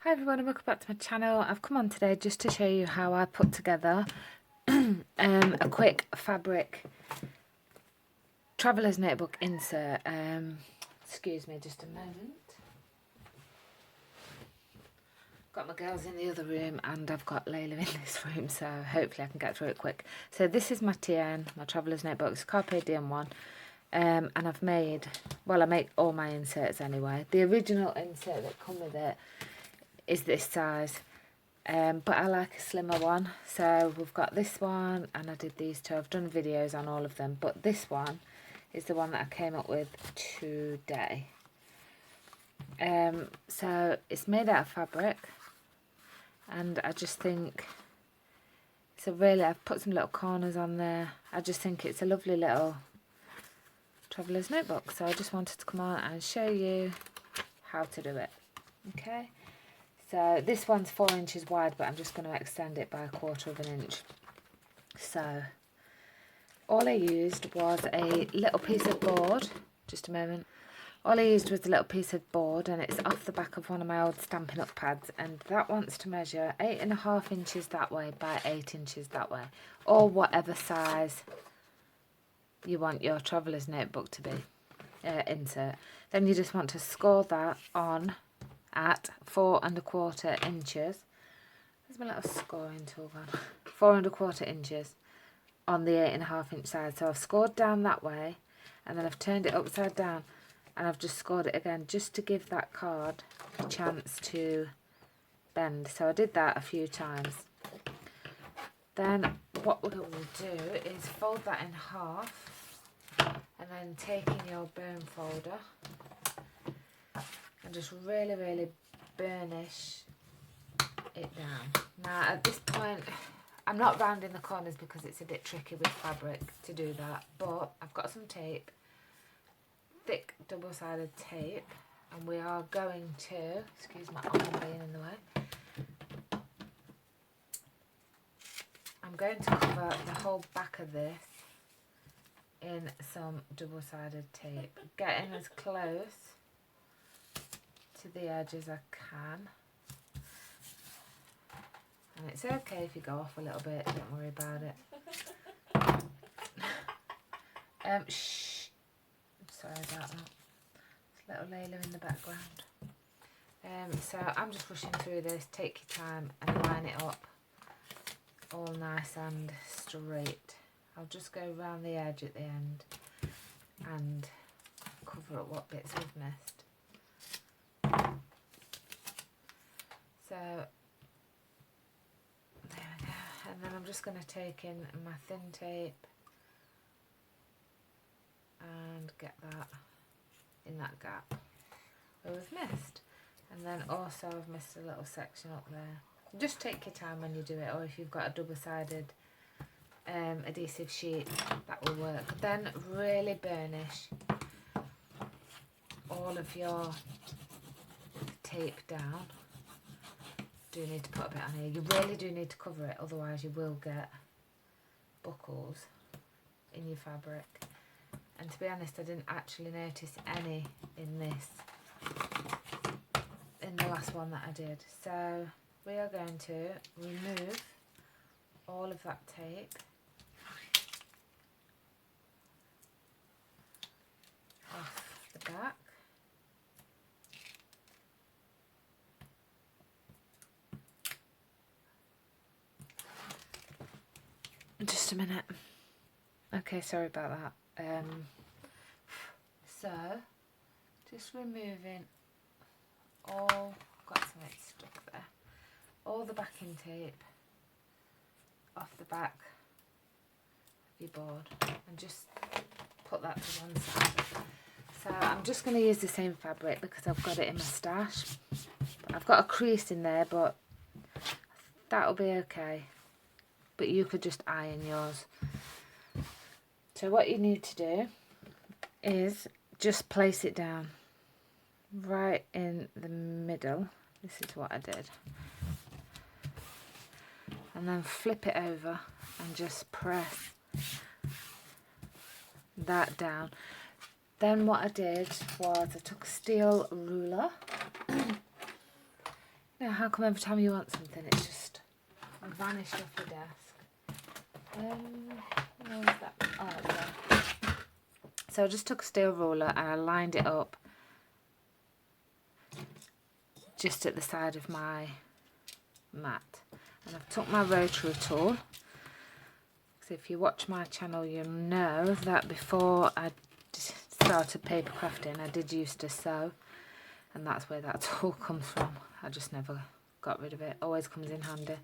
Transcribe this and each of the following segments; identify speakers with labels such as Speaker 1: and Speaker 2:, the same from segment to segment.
Speaker 1: Hi everyone and welcome back to my channel. I've come on today just to show you how I put together a quick fabric traveller's notebook insert. Excuse me just a moment. Got my girls in the other room and I've got Layla in this room, so hopefully I can get through it quick. So this is my TN, my traveller's notebook. It's Carpe Diem one. And I've made, well, I make all my inserts anyway. The original insert that come with it is this size, but I like a slimmer one. So we've got this one, and I did these two. I've done videos on all of them, but this one is the one that I came up with today. So it's made out of fabric, and I just think it's a really, I've put some little corners on there. I just think it's a lovely little traveller's notebook, so I just wanted to come on and show you how to do it. Okay, so this one's 4 inches wide, but I'm just going to extend it by 1/4 of an inch. So all I used was a little piece of board. Just a moment. All I used was a little piece of board, and it's off the back of one of my old Stampin' Up pads, and that wants to measure 8.5 inches that way by 8 inches that way, or whatever size you want your traveller's notebook to be, insert. Then you just want to score that on at 4.25 inches. There's my little scoring tool gone. 4.25 inches on the 8.5 inch side. So I've scored down that way, and then I've turned it upside down, and I've just scored it again just to give that card a chance to bend. So I did that a few times. Then what we're going to do is fold that in half, and then taking your bone folder and just really burnish it down. Now at this point I'm not rounding the corners because it's a bit tricky with fabric to do that, but I've got some tape, thick double-sided tape, and we are going to, excuse my arm being in the way, I'm going to cover the whole back of this in some double-sided tape, getting as close to the edge as I can. And it's okay if you go off a little bit, don't worry about it. Shh. Sorry about that. There's little Layla in the background. So I'm just rushing through this. Take your time and line it up all nice and straight. I'll just go around the edge at the end and cover up what bits we've missed. So there we go, and then I'm just going to take in my thin tape and get that in that gap where we've missed. And then also I've missed a little section up there. Just take your time when you do it, or if you've got a double-sided adhesive sheet, that will work. Then really burnish all of your tape down. Do need to put a bit on here. You really do need to cover it, otherwise you will get buckles in your fabric. And to be honest, I didn't actually notice any in this, in the last one that I did. So we are going to remove all of that tape off the back. Just a minute. Okay, sorry about that. So just removing all, got something stuck there, all the backing tape off the back of your board, and just put that to one side. So I'm just going to use the same fabric because I've got it in my stash. I've got a crease in there, but that'll be okay. But you could just iron yours. So what you need to do is just place it down right in the middle. This is what I did. And then flip it over and just press that down. Then what I did was I took a steel ruler Now, how come every time you want something, it's just vanished off the desk? Where was that? Oh, there. So I just took a steel ruler and I lined it up just at the side of my mat. And I've took my rotary tool. So if you watch my channel, you'll know that before I started paper crafting, I did used to sew. And that's where that tool comes from. I just never got rid of it. Always comes in handy.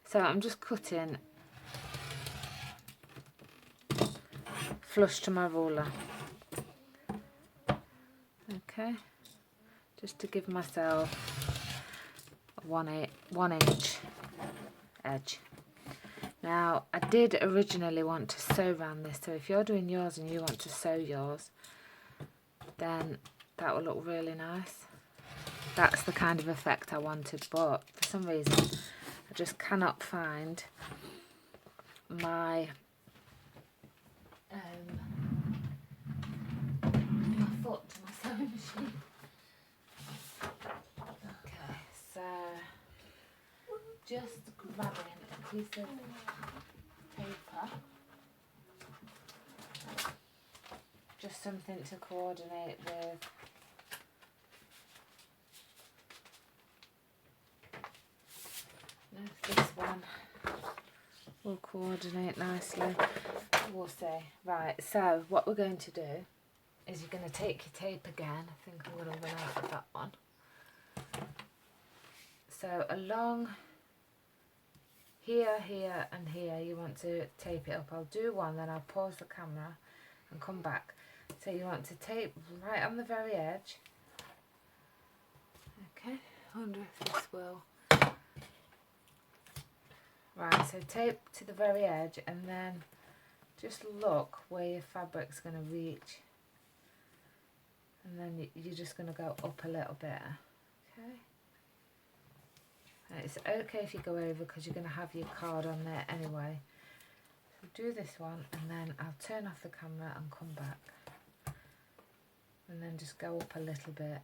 Speaker 1: So I'm just cutting flush to my ruler. Okay. Just to give myself a 1 inch edge. Now, I did originally want to sew around this. So if you're doing yours and you want to sew yours, then that will look really nice. That's the kind of effect I wanted, but for some reason I just cannot find my foot to my sewing machine. Okay, so just grabbing a piece of paper, just something to coordinate with this one will coordinate nicely. We'll see. Right, so what we're going to do is you're going to take your tape again. I think I'm going to run out of that one. So along here, here and here you want to tape it up. I'll do one, then I'll pause the camera and come back. So you want to tape right on the very edge. Okay, I wonder if this will... Right, so tape to the very edge and then just look where your fabric's going to reach. And then you're just going to go up a little bit. Okay. And it's okay if you go over because you're going to have your card on there anyway. So do this one and then I'll turn off the camera and come back. And then just go up a little bit.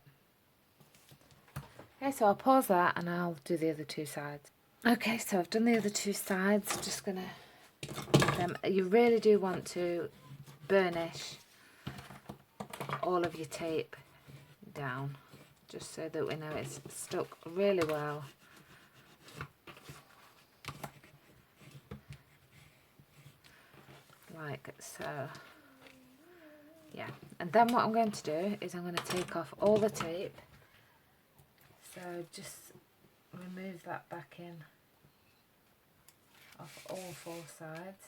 Speaker 1: Okay, so I'll pause that and I'll do the other two sides. Okay, so I've done the other two sides. Just gonna, you really do want to burnish all of your tape down, just so that we know it's stuck really well. Like so. Yeah, and then what I'm going to do is I'm going to take off all the tape. So just remove that back in off all four sides.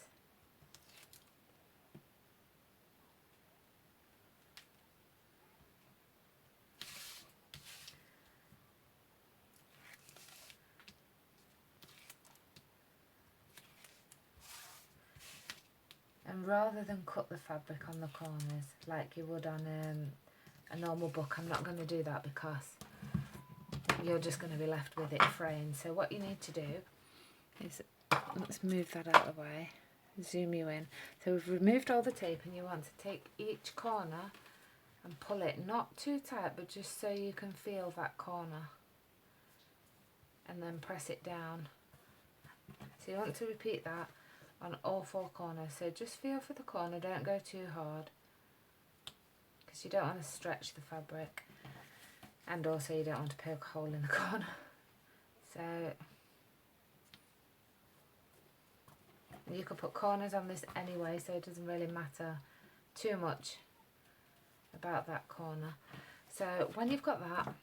Speaker 1: And rather than cut the fabric on the corners like you would on a normal book, I'm not going to do that because you're just going to be left with it framed. So what you need to do is, let's move that out of the way, zoom you in. So we've removed all the tape and you want to take each corner and pull it, not too tight, but just so you can feel that corner, and then press it down. So you want to repeat that on all four corners. So just feel for the corner, don't go too hard because you don't want to stretch the fabric, and also you don't want to poke a hole in the corner. So you could put corners on this anyway, so it doesn't really matter too much about that corner. So when you've got that,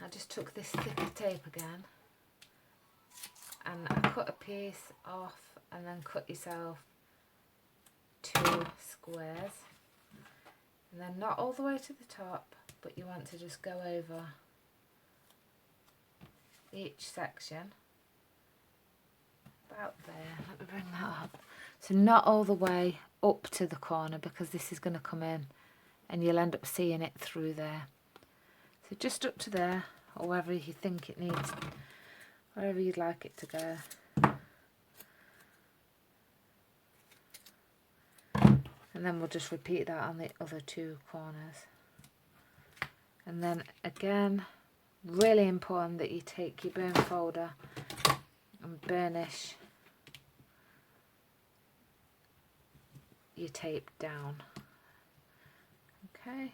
Speaker 1: I just took this thicker tape again and I cut a piece off, and then cut yourself 2 squares, and then not all the way to the top, but you want to just go over each section about there. Let me bring that up. So not all the way up to the corner, because this is going to come in and you'll end up seeing it through there. So just up to there, or wherever you think it needs, wherever you'd like it to go. And then we'll just repeat that on the other 2 corners. And then again, Really important that you take your burn folder and burnish your tape down. Okay,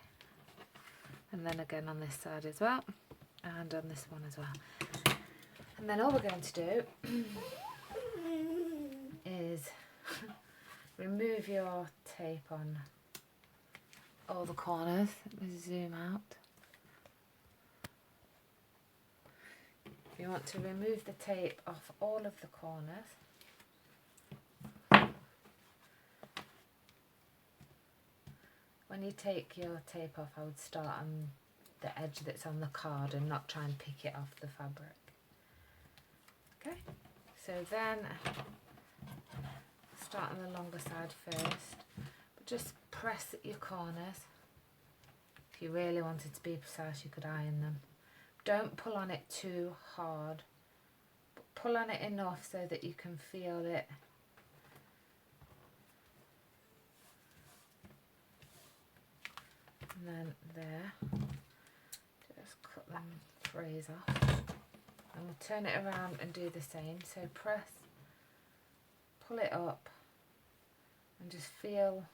Speaker 1: and then again on this side as well, and on this one as well. And then all we're going to do is remove your tape on all the corners. Let me zoom out. You want to remove the tape off all of the corners. When you take your tape off, I would start on the edge that's on the card and not try and pick it off the fabric. Okay, so then start on the longer side first, but just press at your corners. If you really wanted to be precise, you could iron them. Don't pull on it too hard, but pull on it enough so that you can feel it. And then there, just cut them frays off. And we'll turn it around and do the same. So press, pull it up, and just feel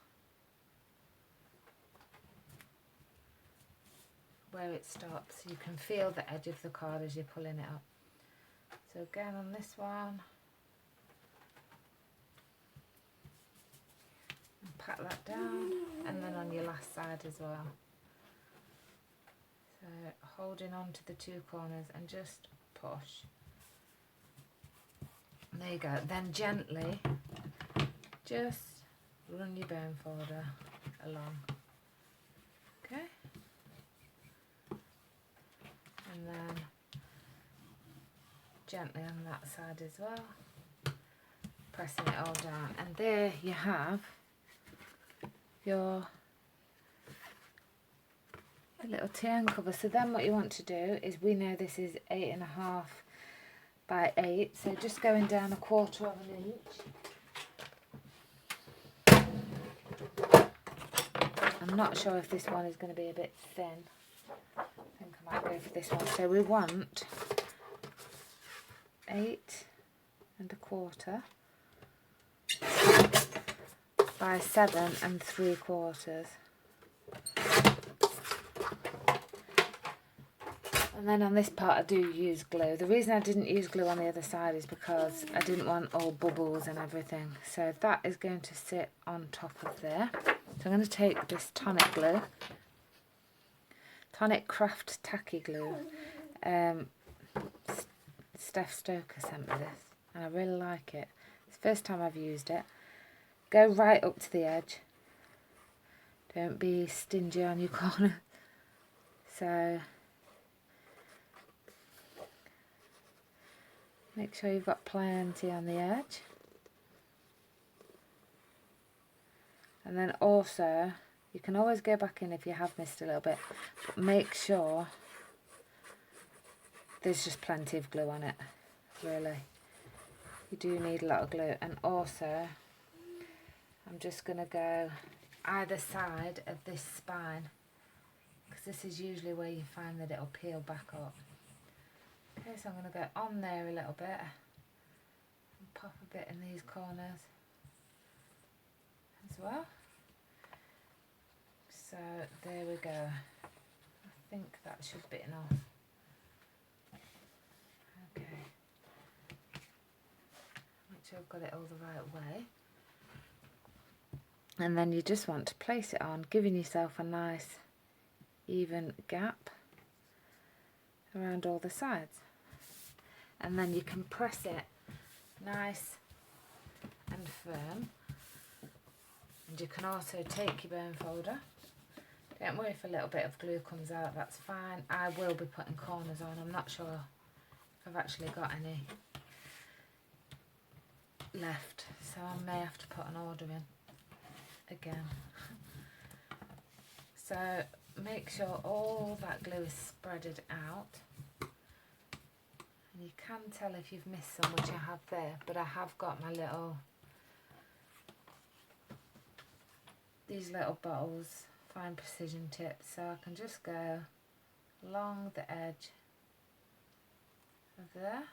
Speaker 1: where it stops. You can feel the edge of the card as you're pulling it up. So again on this one, and pat that down, and then on your last side as well. So holding on to the two corners and just push. And there you go. Then gently just run your bone folder along. Okay. And then gently on that side as well, pressing it all down, and there you have your little turn cover. So then what you want to do is, we know this is 8.5 by 8, so just going down 1/4 of an inch. I'm not sure if this one is going to be a bit thin. I think I might go for this one. So we want 8.25 by 7 3/4. And then on this part I do use glue. The reason I didn't use glue on the other side is because I didn't want all bubbles and everything. So that is going to sit on top of there. So I'm going to take this tonic glue, Tonic Craft Tacky Glue. Steph Stoker sent me this and I really like it. It's the first time I've used it. Go right up to the edge. Don't be stingy on your corner. So make sure you've got plenty on the edge. And then also, you can always go back in if you have missed a little bit, but make sure there's just plenty of glue on it, really. You do need a lot of glue. And also, I'm just going to go either side of this spine, because this is usually where you find that it'll peel back up. Okay, so I'm going to go on there a little bit and pop a bit in these corners as well. So there we go. I think that should be enough. Okay. Make sure I've got it all the right way. And then you just want to place it on, giving yourself a nice even gap around all the sides. And then you can press it nice and firm. And you can also take your bone folder. Don't worry if a little bit of glue comes out, that's fine. I will be putting corners on. I'm not sure if I've actually got any left, so I may have to put an order in again. So make sure all that glue is spreaded out. And you can tell if you've missed some, which I have there, but I have got my little, these little bottles, fine precision tips, so I can just go along the edge of there,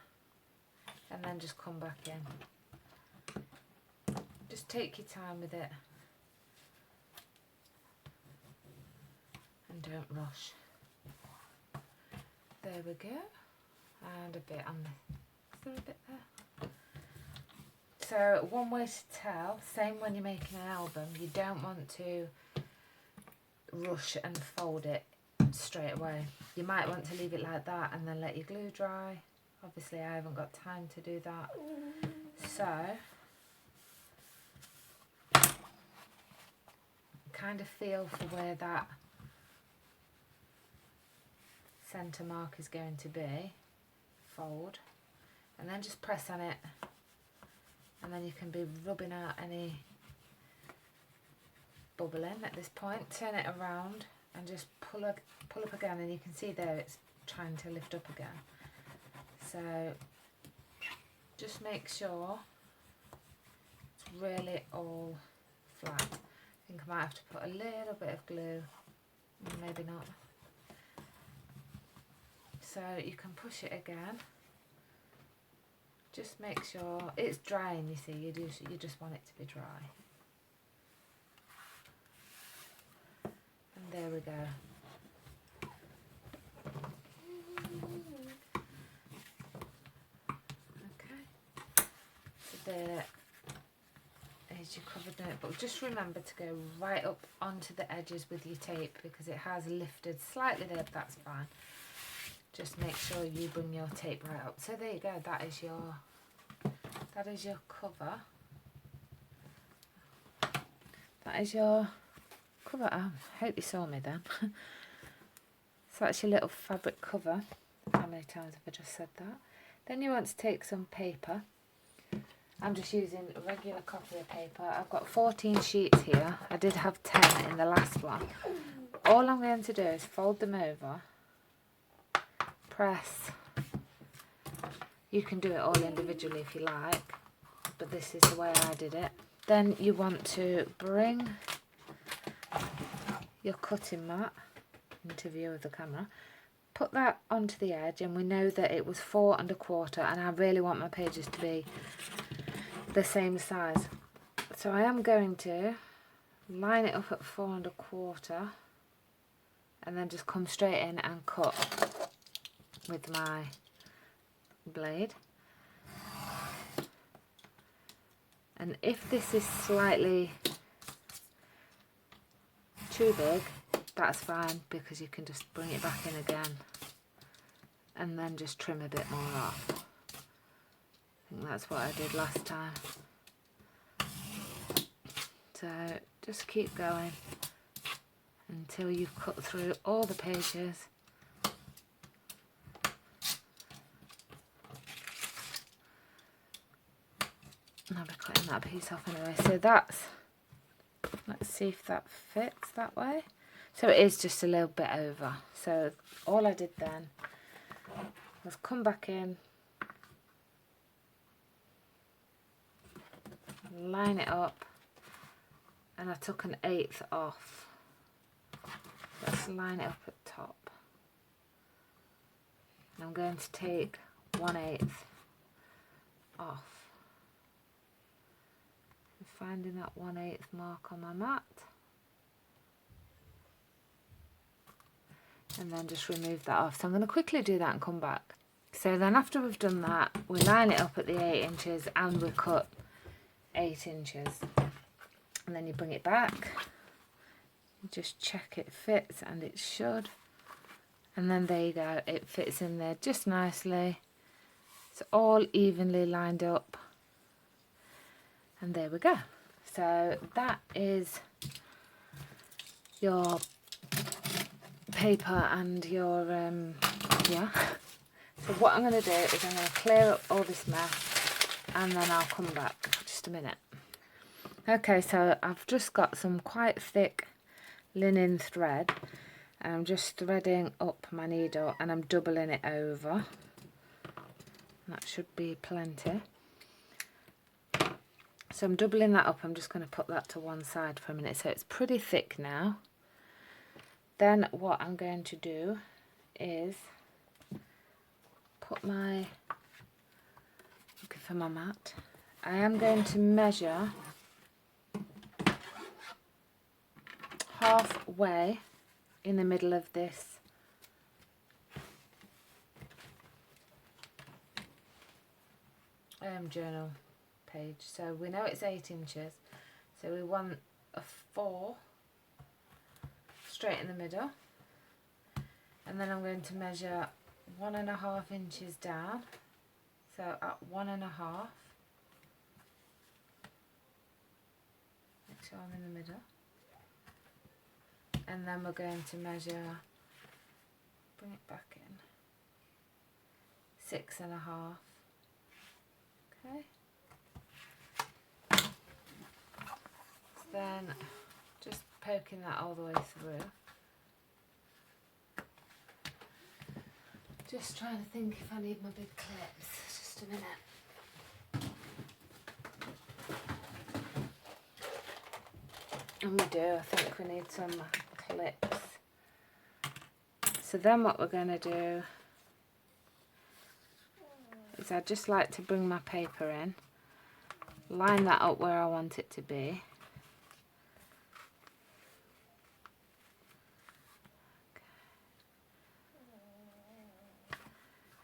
Speaker 1: and then just come back in. Just take your time with it and don't rush. There we go. And a bit on the, is there a bit there? So one way to tell, same when you're making an album, you don't want to rush and fold it straight away. You might want to leave it like that and then let your glue dry. Obviously I haven't got time to do that. So kind of feel for where that centre mark is going to be, fold, and then just press on it, and then you can be rubbing out any bubbling at this point. Turn it around and just pull up again, and you can see there it's trying to lift up again. So just make sure it's really all flat. I think I might have to put a little bit of glue, maybe not. So you can push it again. Just make sure it's drying, you see, you just want it to be dry. And there we go. Okay. So there is your covered notebook. Just remember to go right up onto the edges with your tape, because it has lifted slightly there, but that's fine. Just make sure you bring your tape right up. So there you go, that is your cover. That is your cover. I hope you saw me then. So that's your little fabric cover. How many times have I just said that? Then you want to take some paper. I'm just using a regular copier paper. I've got 14 sheets here. I did have 10 in the last one. All I'm going to do is fold them over, press. You can do it all individually if you like, but this is the way I did it. Then you want to bring your cutting mat into view of the camera. Put that onto the edge, and we know that it was 4 1/4, and I really want my pages to be the same size. So I am going to line it up at 4 1/4 and then just come straight in and cut with my blade. And if this is slightly too big, that's fine, because you can just bring it back in again and then just trim a bit more off. I think that's what I did last time. So just keep going until you've cut through all the pages. And I'll be cutting that piece off anyway. So that's, let's see if that fits that way. So it is just a little bit over. So all I did then was come back in, line it up, and I took 1/8 off. Let's line it up at top. And I'm going to take 1/8 off. Finding that 1/8 mark on my mat, and then just remove that off. So I'm going to quickly do that and come back. So then after we've done that, we line it up at the 8 inches and we cut 8 inches, and then you bring it back, you just check it fits, and it should, and then there you go, it fits in there just nicely. It's all evenly lined up. And there we go. So that is your paper and your, yeah. So what I'm going to do is I'm going to clear up all this mess, and then I'll come back. Just a minute. Okay, so I've just got some quite thick linen thread, and I'm just threading up my needle, and I'm doubling it over. That should be plenty. So I'm doubling that up. I'm just going to put that to one side for a minute. So it's pretty thick now. Then what I'm going to do is put my for my mat. I am going to measure halfway in the middle of this journal page. So we know it's 8 inches, so we want a 4 straight in the middle, and then I'm going to measure 1.5 inches down, so at 1.5, make sure I'm in the middle, and then we're going to measure, bring it back in, 6.5. Okay. Then just poking that all the way through. Just trying to think if I need my big clips. Just a minute. And we do, I think we need some clips. So then what we're going to do is I'd just like to bring my paper in, line that up where I want it to be.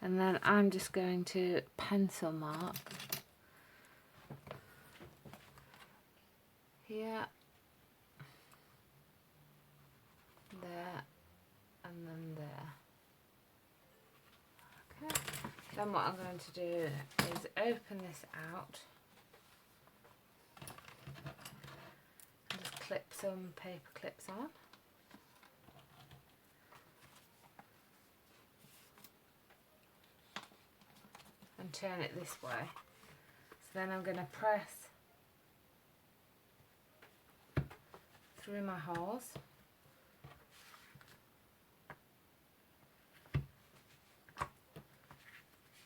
Speaker 1: And then I'm just going to pencil mark here, there, and then there. Okay. Then what I'm going to do is open this out and just clip some paper clips on. And turn it this way. So then I'm going to press through my holes.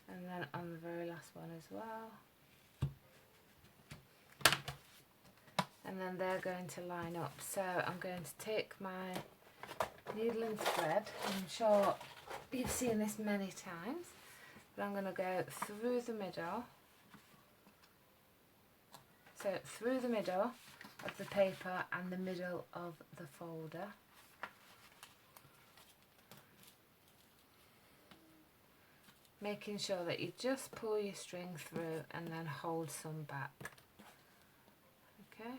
Speaker 1: And then on the very last one as well. And then they're going to line up. So I'm going to take my needle and thread. I'm sure you've seen this many times. But I'm going to go through the middle. So through the middle of the paper and the middle of the folder. Making sure that you just pull your string through and then hold some back. Okay,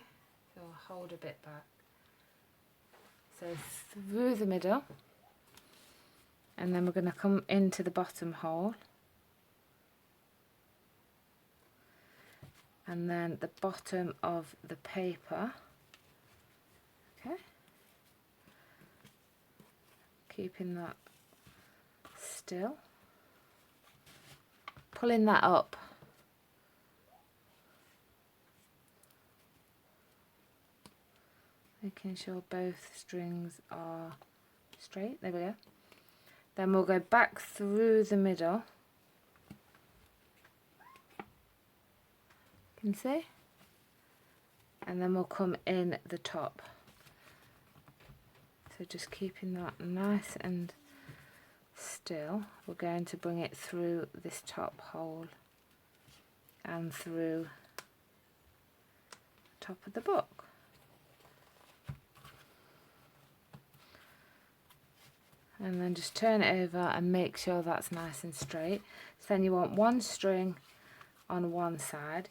Speaker 1: so hold a bit back. So through the middle, and then we're going to come into the bottom hole, and then the bottom of the paper. Okay, keeping that still. Pulling that up, making sure both strings are straight. There we go. Then we'll go back through the middle. You can see? And then we'll come in the top. So just keeping that nice and still, we're going to bring it through this top hole and through the top of the book. And then just turn it over and make sure that's nice and straight. So then you want one string on one side,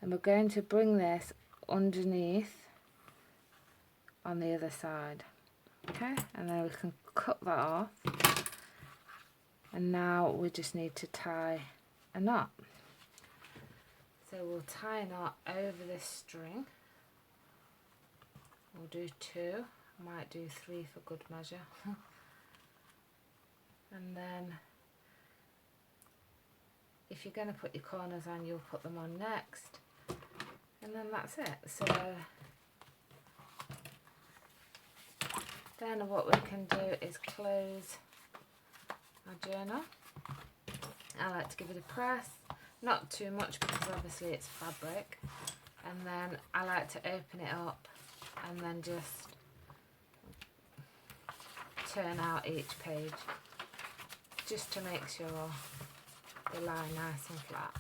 Speaker 1: and we're going to bring this underneath on the other side. Okay, and then we can cut that off. And now we just need to tie a knot. So we'll tie a knot over this string. We'll do 2, might do 3 for good measure. And then if you're going to put your corners on, you'll put them on next. And then that's it. So then what we can do is close our journal. I like to give it a press, not too much because obviously it's fabric, and then I like to open it up and then just turn out each page just to make sure they lie nice and flat.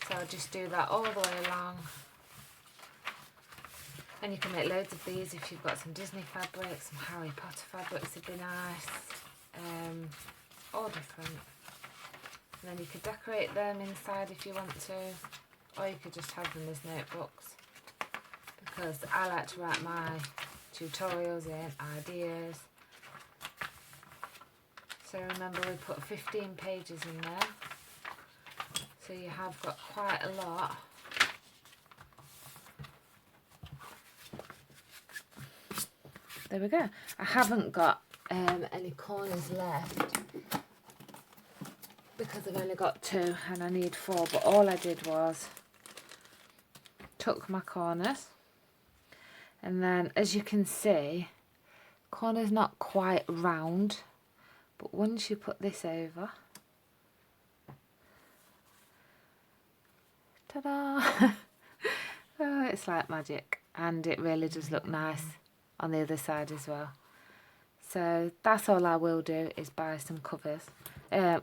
Speaker 1: So I'll just do that all the way along. And you can make loads of these if you've got some Disney fabrics, some Harry Potter fabrics would be nice. All different. And then you could decorate them inside if you want to, or you could just have them as notebooks, because I like to write my tutorials in, ideas. So remember, we put 15 pages in there, so you have got quite a lot. There we go. I haven't got any corners left because I've only got 2 and I need 4, but all I did was took my corners, and then as you can see, corner's not quite round, but once you put this over, ta-da! Oh, it's like magic, and it really does look nice on the other side as well. So that's all I will do, is buy some covers,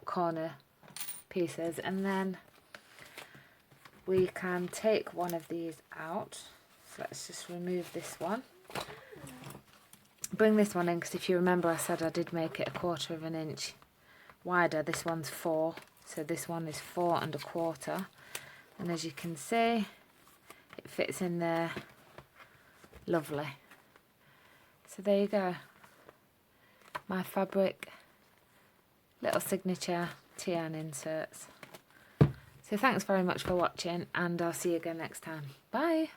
Speaker 1: corner pieces, and then we can take one of these out. So let's just remove this one, bring this one in, because if you remember I said I did make it 1/4 of an inch wider. This one's 4, so this one is 4 1/4, and as you can see, it fits in there lovely. So there you go, my fabric little signature TN inserts. So thanks very much for watching, and I'll see you again next time. Bye.